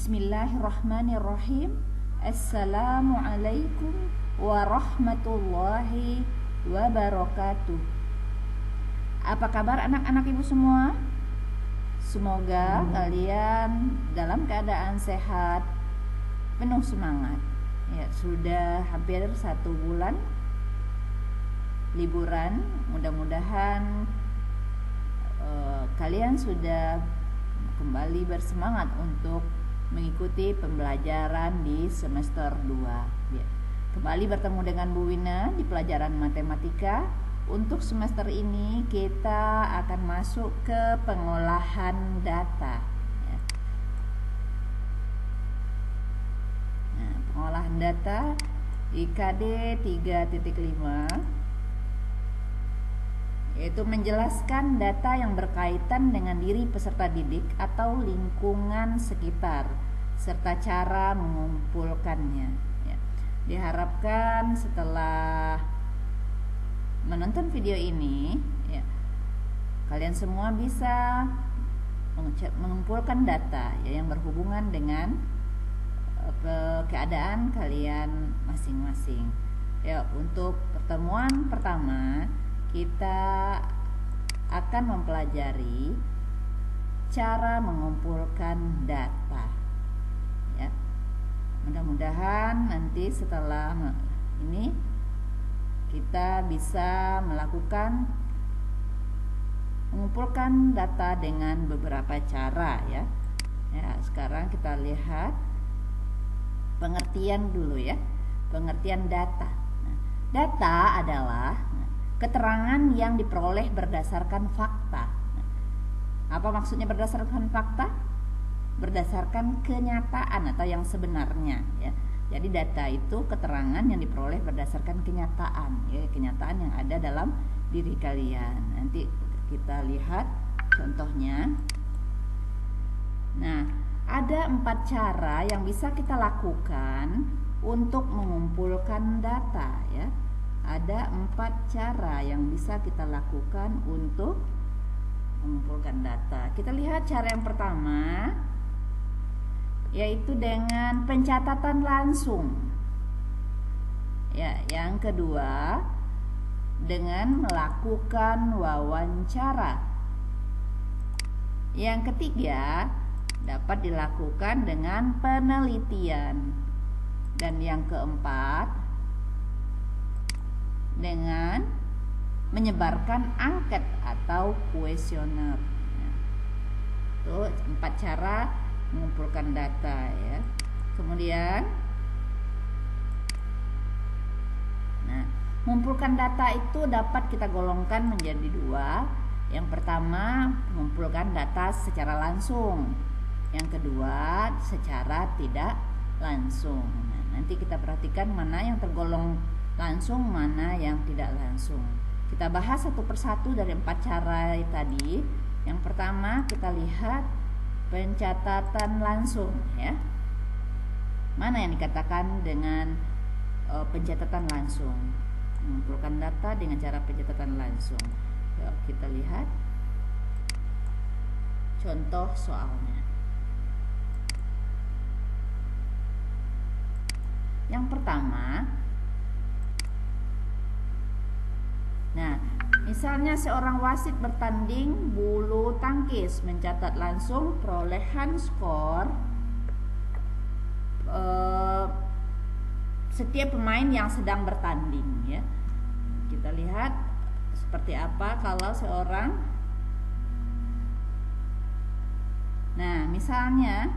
Bismillahirrahmanirrahim. Assalamualaikum warahmatullahi wabarakatuh. Apa kabar anak-anak ibu semua? Semoga kalian dalam keadaan sehat, penuh semangat. Ya, sudah hampir 1 bulan liburan. Mudah-mudahan kalian sudah kembali bersemangat untuk mengikuti pembelajaran di semester 2. Ya. Kembali bertemu dengan Bu Wina di pelajaran matematika. Untuk semester ini kita akan masuk ke pengolahan data. Ya. Nah, pengolahan data IKD 3.5 yaitu menjelaskan data yang berkaitan dengan diri peserta didik atau lingkungan sekitar serta cara mengumpulkannya. Ya. Diharapkan setelah menonton video ini, ya, kalian semua bisa mengumpulkan data ya, yang berhubungan dengan keadaan kalian masing-masing. Ya, untuk pertemuan pertama kita akan mempelajari cara mengumpulkan data. Ya. Mudah-mudahan nanti setelah ini kita bisa mengumpulkan data dengan beberapa cara ya. Ya, sekarang kita lihat pengertian dulu ya. Pengertian data. Nah, data adalah keterangan yang diperoleh berdasarkan fakta. Apa maksudnya berdasarkan fakta? Berdasarkan kenyataan atau yang sebenarnya ya. Jadi data itu keterangan yang diperoleh berdasarkan kenyataan ya, kenyataan yang ada dalam diri kalian. Nanti kita lihat contohnya. Nah, ada 4 cara yang bisa kita lakukan untuk mengumpulkan data ya. Ada 4 cara yang bisa kita lakukan untuk mengumpulkan data. Kita lihat cara yang pertama, yaitu dengan pencatatan langsung. Ya, yang kedua dengan melakukan wawancara. Yang ketiga dapat dilakukan dengan penelitian. Dan yang keempat dengan menyebarkan angket atau kuesioner. Itu 4 cara mengumpulkan data ya. Kemudian mengumpulkan data itu dapat kita golongkan menjadi 2. Yang pertama, mengumpulkan data secara langsung. Yang kedua, secara tidak langsung. Nah, nanti kita perhatikan mana yang tergolong langsung, mana yang tidak langsung. Kita bahas satu persatu dari 4 cara tadi. Yang pertama kita lihat pencatatan langsung ya. Mana yang dikatakan dengan pencatatan langsung? Mengumpulkan data dengan cara pencatatan langsung. Yuk, kita lihat contoh soalnya. Yang pertama, nah, misalnya seorang wasit bertanding bulu tangkis mencatat langsung perolehan skor setiap pemain yang sedang bertanding ya. Kita lihat seperti apa kalau seorang, nah misalnya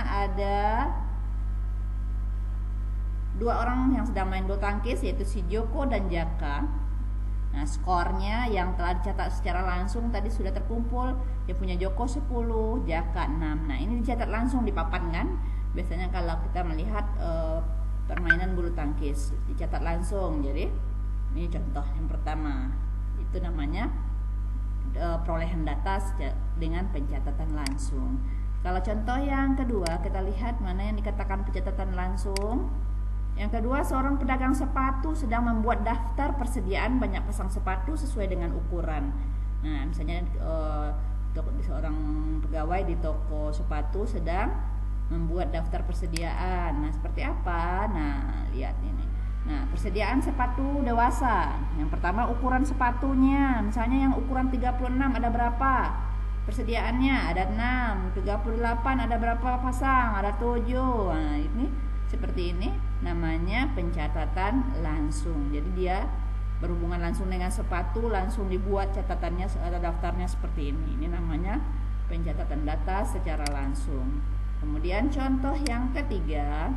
ada 2 orang yang sedang main bulu tangkis, yaitu si Joko dan Jaka. Nah, skornya yang telah dicatat secara langsung tadi sudah terkumpul. Yang punya Joko 10, Jaka 6. Nah, ini dicatat langsung di papan kan. Biasanya kalau kita melihat permainan bulu tangkis dicatat langsung. Jadi ini contoh yang pertama. Itu namanya perolehan data dengan pencatatan langsung. Kalau contoh yang kedua, kita lihat mana yang dikatakan pencatatan langsung. Yang kedua, seorang pedagang sepatu sedang membuat daftar persediaan banyak pasang sepatu sesuai dengan ukuran. Nah, misalnya seorang pegawai di toko sepatu sedang membuat daftar persediaan. Nah, seperti apa? Nah, lihat ini. Nah, persediaan sepatu dewasa. Yang pertama ukuran sepatunya. Misalnya yang ukuran 36 ada berapa? Persediaannya ada 6, 38 ada berapa pasang? Ada 7. Nah, ini seperti ini namanya pencatatan langsung. Jadi dia berhubungan langsung dengan sepatu, langsung dibuat catatannya atau daftarnya seperti ini. Ini namanya pencatatan data secara langsung. Kemudian contoh yang ketiga,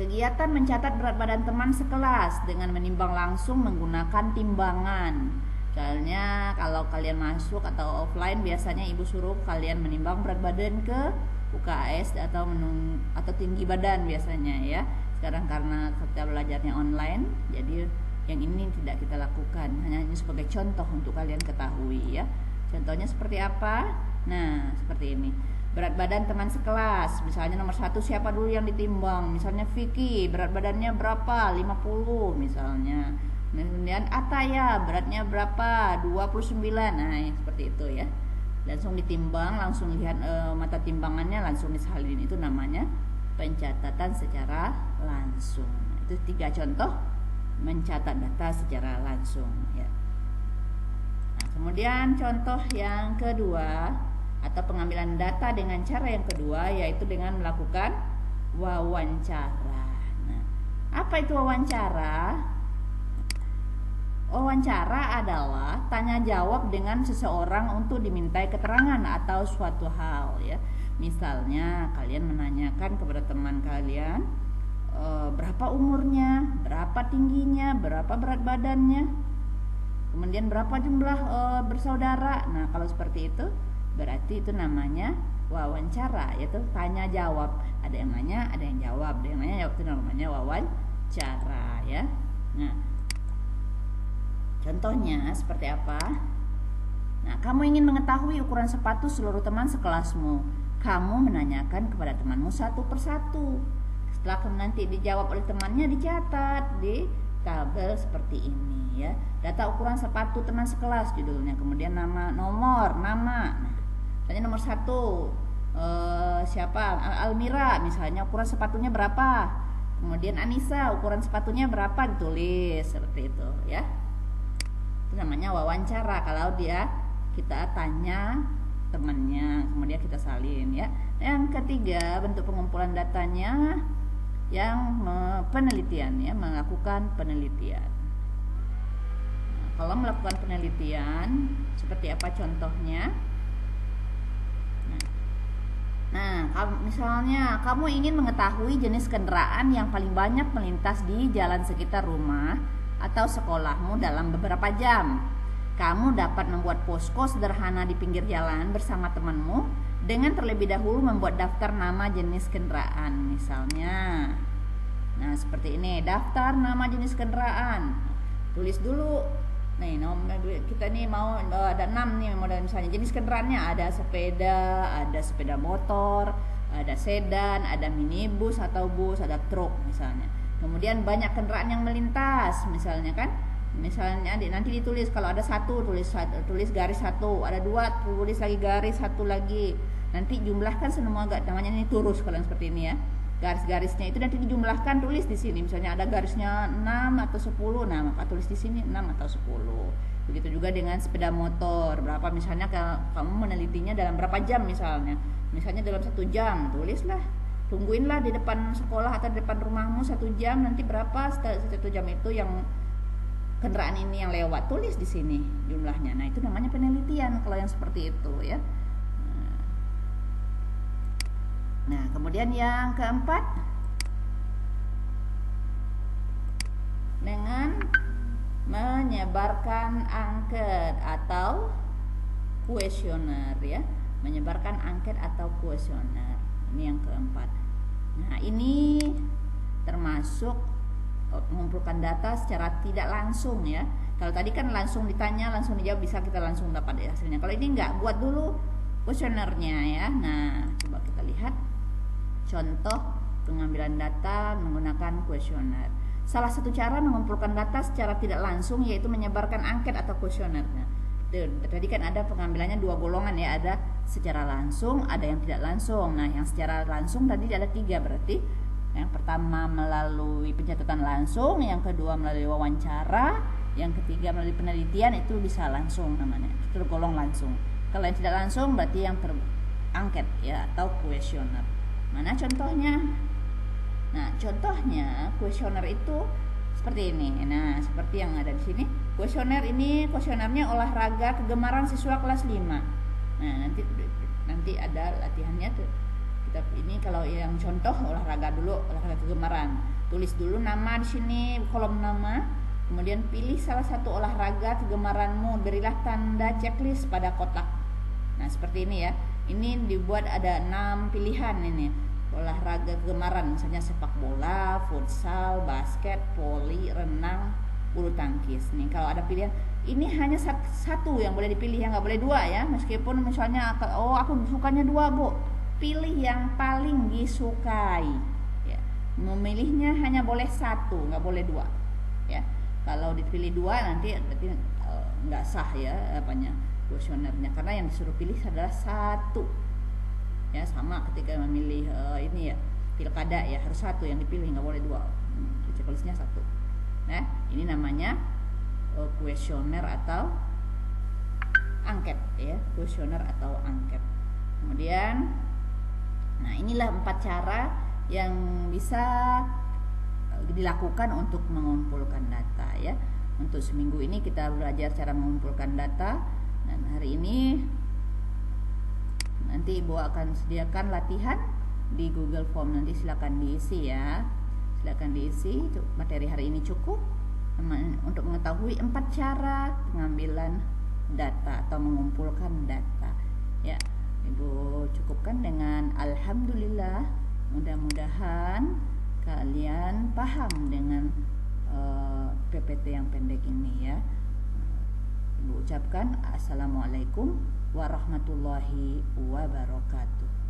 kegiatan mencatat berat badan teman sekelas dengan menimbang langsung menggunakan timbangan. Misalnya kalau kalian masuk atau offline, biasanya ibu suruh kalian menimbang berat badan ke UKS atau tinggi badan biasanya ya. Sekarang karena kita belajarnya online, jadi yang ini tidak kita lakukan. Hanya ini sebagai contoh untuk kalian ketahui ya. Contohnya seperti apa? Nah, seperti ini. Berat badan teman sekelas, misalnya nomor 1 siapa dulu yang ditimbang? Misalnya Vicky, berat badannya berapa? 50 misalnya. Kemudian Ataya, beratnya berapa? 29. Nah, seperti itu ya. Langsung ditimbang, langsung lihat mata timbangannya, langsung disalin. Itu namanya pencatatan secara langsung. Itu 3 contoh mencatat data secara langsung ya. Nah, kemudian contoh yang kedua atau pengambilan data dengan cara yang kedua, yaitu dengan melakukan wawancara. Nah, apa itu wawancara? Wawancara adalah tanya jawab dengan seseorang untuk dimintai keterangan atau suatu hal ya. Misalnya kalian menanyakan kepada teman kalian berapa umurnya, berapa tingginya, berapa berat badannya, kemudian berapa jumlah bersaudara. Nah, kalau seperti itu berarti itu namanya wawancara, yaitu tanya jawab. Ada yang nanya, ada yang jawab, ada yang nanya, itu namanya wawancara ya. Nah, contohnya seperti apa? Nah, kamu ingin mengetahui ukuran sepatu seluruh teman sekelasmu. Kamu menanyakan kepada temanmu satu persatu. Setelah nanti dijawab oleh temannya, dicatat di tabel seperti ini ya. Data ukuran sepatu teman sekelas judulnya. Kemudian nama, nomor, nama. Nah, misalnya nomor 1 siapa? Almira misalnya, ukuran sepatunya berapa? Kemudian Anissa, ukuran sepatunya berapa? Ditulis seperti itu ya. Itu namanya wawancara kalau kita tanya temannya, kemudian kita salin ya. Yang ketiga, bentuk pengumpulan datanya yang penelitian ya, melakukan penelitian. Nah, kalau melakukan penelitian seperti apa contohnya? Nah, misalnya kamu ingin mengetahui jenis kendaraan yang paling banyak melintas di jalan sekitar rumah atau sekolahmu dalam beberapa jam. Kamu dapat membuat posko sederhana di pinggir jalan bersama temanmu dengan terlebih dahulu membuat daftar nama jenis kendaraan. Misalnya, nah seperti ini, daftar nama jenis kendaraan. Tulis dulu. Nih, kita nih mau ada 6 nih model, misalnya jenis kendaraannya ada sepeda motor, ada sedan, ada minibus atau bus, ada truk misalnya. Kemudian banyak kendaraan yang melintas misalnya kan. Misalnya nanti ditulis, kalau ada 1 tulis garis 1, ada 2 tulis lagi garis 1 lagi. Nanti jumlahkan semua, namanya ini turus kalau seperti ini ya. Garis-garisnya itu nanti dijumlahkan, tulis di sini. Misalnya ada garisnya 6 atau 10, nah maka tulis di sini 6 atau 10. Begitu juga dengan sepeda motor, berapa misalnya kamu menelitinya dalam berapa jam misalnya. Misalnya dalam 1 jam, tulislah. Tungguinlah di depan sekolah atau di depan rumahmu 1 jam, nanti berapa setelah 1 jam itu yang kendaraan ini yang lewat, tulis di sini jumlahnya. Nah, itu namanya penelitian kalau yang seperti itu ya. Nah, kemudian yang keempat, dengan menyebarkan angket atau kuesioner ya, menyebarkan angket atau kuesioner. Ini yang keempat. Nah, ini termasuk mengumpulkan data secara tidak langsung ya. Kalau tadi kan langsung ditanya, langsung dijawab, bisa kita langsung dapat hasilnya. Kalau ini enggak, buat dulu kuesionernya ya. Nah, coba kita lihat contoh pengambilan data menggunakan kuesioner. Salah satu cara mengumpulkan data secara tidak langsung yaitu menyebarkan angket atau kuesionernya. Tadi kan ada pengambilannya dua golongan ya, ada secara langsung, ada yang tidak langsung. Nah, yang secara langsung tadi ada 3 berarti. Yang pertama melalui pencatatan langsung, yang kedua melalui wawancara, yang ketiga melalui penelitian, itu bisa langsung namanya, itu tergolong langsung. Kalau yang tidak langsung berarti yang terangket ya, atau kuesioner. Mana contohnya? Nah, contohnya kuesioner itu seperti ini. Nah, seperti yang ada di sini. Kuesionernya olahraga kegemaran siswa kelas 5. Nah, nanti ada latihannya tuh. Kita ini kalau yang contoh olahraga kegemaran. Tulis dulu nama di sini, kolom nama. Kemudian pilih salah satu olahraga kegemaranmu, berilah tanda checklist pada kotak. Nah, seperti ini ya. Ini dibuat ada 6 pilihan ini. Olahraga kegemaran, misalnya sepak bola, futsal, basket, voli, renang, bulu tangkis. Nih kalau ada pilihan, ini hanya satu yang boleh dipilih, yang nggak boleh 2 ya. Meskipun misalnya, aku sukanya 2 bu, pilih yang paling disukai. Ya. Memilihnya hanya boleh 1, nggak boleh 2. Ya. Kalau dipilih 2 nanti berarti nggak sah ya kuesionernya, karena yang disuruh pilih adalah 1. Ya, sama ketika memilih ini ya, pilkada ya, harus 1 yang dipilih, nggak boleh 2. Checklistnya 1. Nah, ini namanya kuesioner atau angket ya, kuesioner atau angket. Kemudian, nah inilah 4 cara yang bisa dilakukan untuk mengumpulkan data ya. Untuk seminggu ini kita belajar cara mengumpulkan data, dan hari ini nanti Ibu akan sediakan latihan di Google Form, nanti silakan diisi ya. Silakan diisi. Materi hari ini cukup untuk mengetahui 4 cara pengambilan data atau mengumpulkan data. Ya, Ibu cukupkan dengan alhamdulillah. Mudah-mudahan kalian paham dengan PPT yang pendek ini ya. Ibu ucapkan assalamualaikum warahmatullahi wabarakatuh.